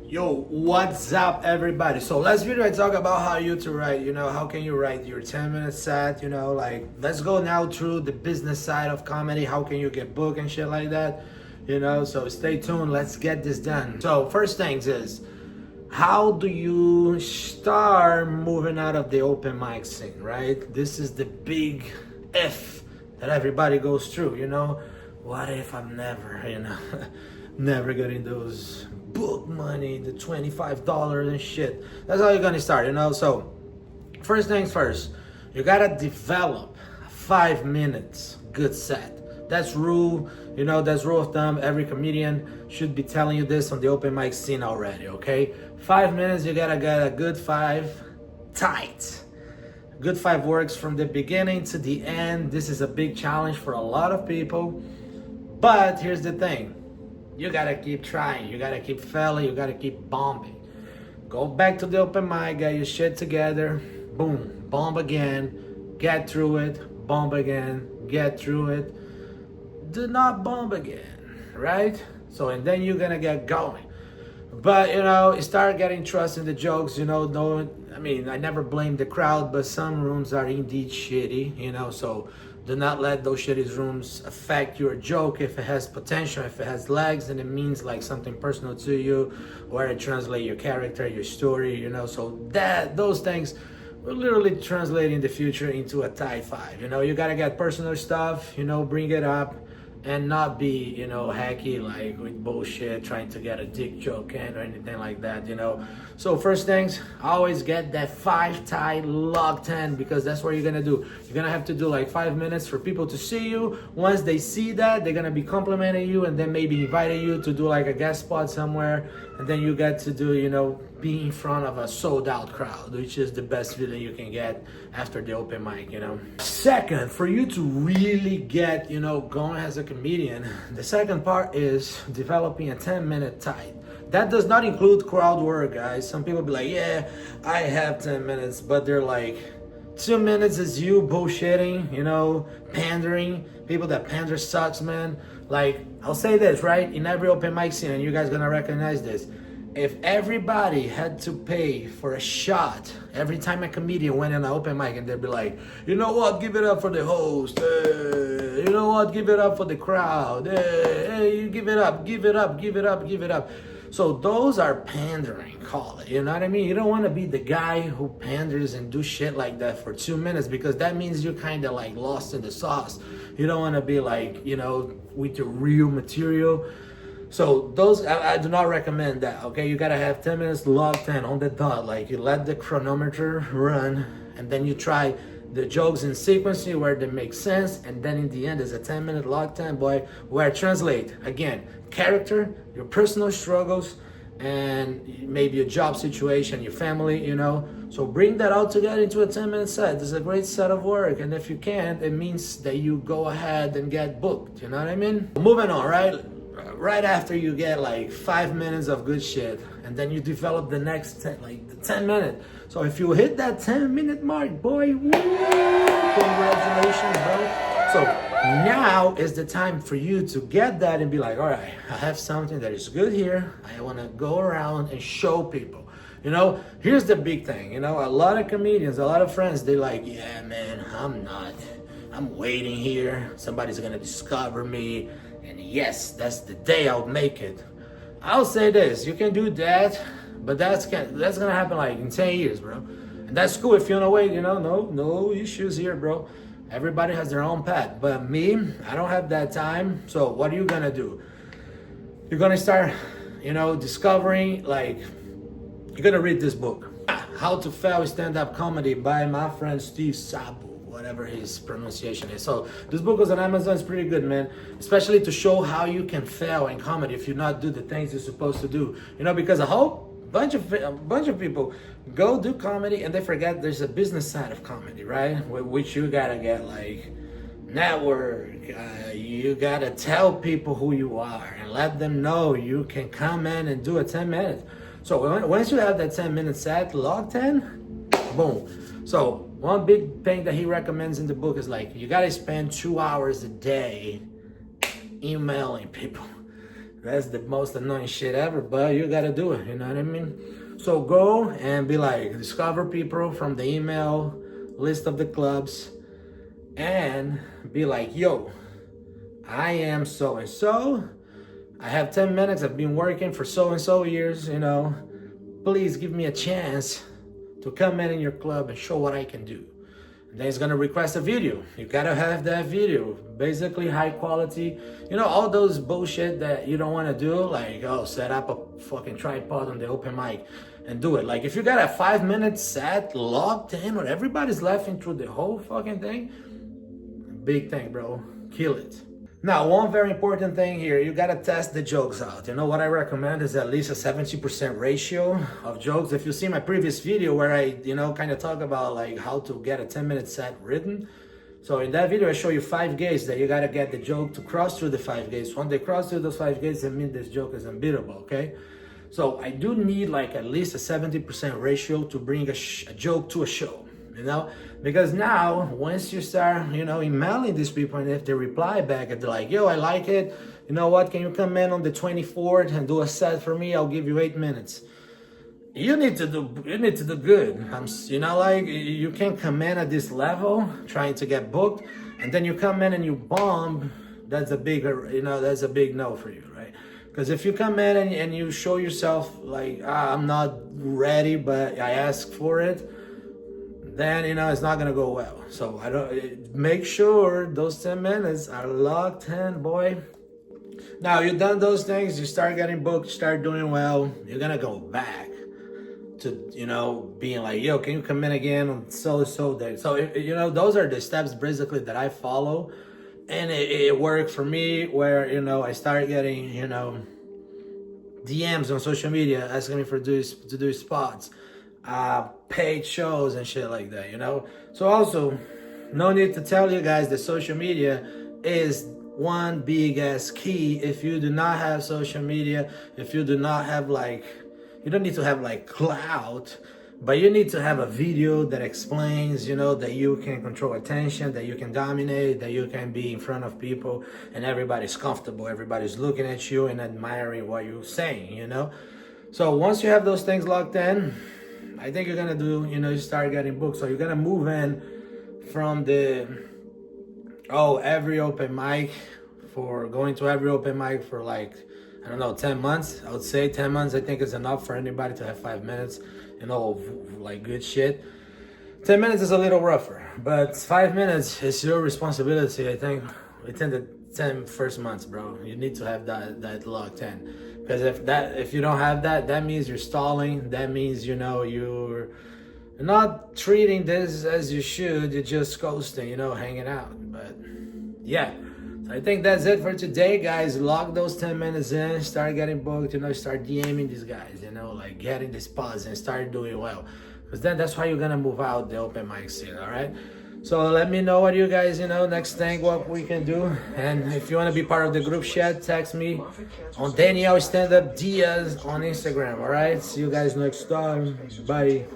Yo, what's up, everybody? So last video I talk about how you to write, how can you write your 10-minute set, like let's go now through the business side of comedy. How can you get booked and shit like that, so stay tuned. Let's get this done. So first things is, how do you start moving out of the open mic scene, right? This is the big if that everybody goes through, what if I'm never, never getting those book money, the $25 and shit. That's how you're gonna start, So first things first, you gotta develop 5 minutes good set. That's rule, that's rule of thumb. Every comedian should be telling you this on the open mic scene already, okay? 5 minutes, you gotta get a good 5 tight. Good 5 works from the beginning to the end. This is a big challenge for a lot of people. But here's the thing. You gotta keep trying. You gotta keep failing. You gotta keep bombing. Go back to the open mic, get your shit together. Boom, bomb again. Get through it. Bomb again. Get through it. Do not bomb again, right? So, and then you're gonna get going. But, start getting trust in the jokes, I never blame the crowd, but some rooms are indeed shitty, so do not let those shitty rooms affect your joke. If it has potential, if it has legs, and it means like something personal to you, or it translates your character, your story, so those things will literally translate in the future into a tight 5. You gotta get personal stuff, bring it up. And not be, hacky, like with bullshit, trying to get a dick joke in or anything like that, So first things, always get that 5 tight locked in, because that's what you're gonna do. You're gonna have to do like 5 minutes for people to see you. Once they see that, they're gonna be complimenting you and then maybe inviting you to do like a guest spot somewhere. And then you get to do, be in front of a sold out crowd, which is the best feeling you can get after the open mic, Second, for you to really get, going as a comedian, the second part is developing a 10-minute tight. That does not include crowd work, guys. Some people be like, yeah, I have 10 minutes, but they're like, 2 minutes is you bullshitting, pandering. People that pander sucks, man. Like, I'll say this, right? In every open mic scene, and you guys gonna recognize this. If everybody had to pay for a shot every time a comedian went in an open mic, and they'd be like, you know what, give it up for the host. Hey, you know what, give it up for the crowd. Hey, you give it up, give it up, give it up, give it up. So those are pandering, call it. You know what I mean? You don't want to be the guy who panders and do shit like that for 2 minutes, because that means you're kind of like lost in the sauce. You don't want to be like, with the real material. So those, I do not recommend that, okay? You gotta have 10 minutes locked in on the dot. Like, you let the chronometer run, and then you try the jokes in sequence where they make sense, and then in the end is a 10-minute locked in, boy, where I translate, again, character, your personal struggles, and maybe your job situation, your family, So bring that all together into a 10-minute set. This is a great set of work, and if you can't, it means that you go ahead and get booked, you know what I mean? Moving on, right? Right after you get like 5 minutes of good shit, and then you develop the next 10, like the 10-minute. So if you hit that 10-minute mark, boy, woo, congratulations, bro. So now is the time for you to get that and be like, all right, I have something that is good here. I want to go around and show people. Here's the big thing. A lot of comedians, a lot of friends, they like, yeah, man, I'm waiting here. Somebody's gonna discover me. And yes, that's the day I'll make it. I'll say this, you can do that, but that's gonna happen like in 10 years, bro. And that's cool if you wanna wait, no issues here, bro. Everybody has their own path. But me, I don't have that time. So what are you gonna do? You're gonna start, discovering, like, you're gonna read this book, How to Fail Stand-Up Comedy by my friend Steve Sabu, whatever his pronunciation is. So this book was on Amazon. It's pretty good, man. Especially to show how you can fail in comedy if you not do the things you're supposed to do. Because a whole bunch of people go do comedy and they forget there's a business side of comedy, right? Which you gotta get like network. You gotta tell people who you are and let them know you can come in and do a 10 minutes. So once you have that 10-minute set locked in, boom. So one big thing that he recommends in the book is like, you gotta spend 2 hours a day emailing people. That's the most annoying shit ever, but you gotta do it, you know what I mean? So go and be like, discover people from the email list of the clubs and be like, yo, I am so and so. I have 10 minutes. I've been working for so and so years, you know. Please give me a chance to come in your club and show what I can do. And then it's gonna request a video. You gotta have that video. Basically high quality. You know, all those bullshit that you don't wanna do, like, oh, set up a fucking tripod on the open mic and do it. Like, if you got a 5-minute set locked in where everybody's laughing through the whole fucking thing, big thing, bro. Kill it. Now, one very important thing here, you gotta test the jokes out. You know, what I recommend is at least a 70% ratio of jokes. If you see my previous video where I, you know, kind of talk about like how to get a 10-minute set written. So in that video, I show you 5 gates that you gotta get the joke to cross through the 5 gates. When they cross through those 5 gates, that means this joke is unbeatable, okay? So I do need like at least a 70% ratio to bring a joke to a show. You know, because now once you start, you know, emailing these people, and if they reply back and they're like, yo, I like it, you know what, can you come in on the 24th and do a set for me? I'll give you 8 minutes. You need to do good. You know, like, you can't come in at this level trying to get booked, and then you come in and you bomb. That's a bigger, you know, that's a big no for you, right? Because if you come in and you show yourself like, I'm not ready, but I ask for it, then, you know, it's not gonna go well. So make sure those 10 minutes are locked in, boy. Now you've done those things, you start getting booked, start doing well, you're gonna go back to, you know, being like, yo, can you come in again on so day? So, you know, those are the steps basically that I follow. And it worked for me where, you know, I started getting, you know, DMs on social media asking me to do spots. Paid shows and shit like that, you know. So also, no need to tell you guys that social media is one big ass key. If you do not have social media, if you do not have like, you don't need to have like clout, but you need to have a video that explains, you know, that you can control attention, that you can dominate, that you can be in front of people and everybody's comfortable, everybody's looking at you and admiring what you're saying, you know. So once you have those things locked in, I think you're gonna do, you know, you start getting booked. So you're gonna move in from the, every open mic, for going to every open mic for like, I don't know, 10 months. I would say 10 months, I think is enough for anybody to have 5 minutes, you know, like good shit. 10 minutes is a little rougher, but 5 minutes is your responsibility, I think, within the 10 first months, bro. You need to have that locked in. Because if you don't have that, that means you're stalling. That means, you know, you're not treating this as you should. You're just coasting, you know, hanging out. But yeah, so I think that's it for today, guys. Lock those 10 minutes in, start getting booked, you know, start DMing these guys, you know, like getting this buzz and start doing well. Because then that's how you're gonna move out the open mic scene, all right? So let me know what you guys, you know, next thing, what we can do. And if you want to be part of the group chat, text me on Daniel Stand Up Diaz on Instagram, all right? See you guys next time. Bye.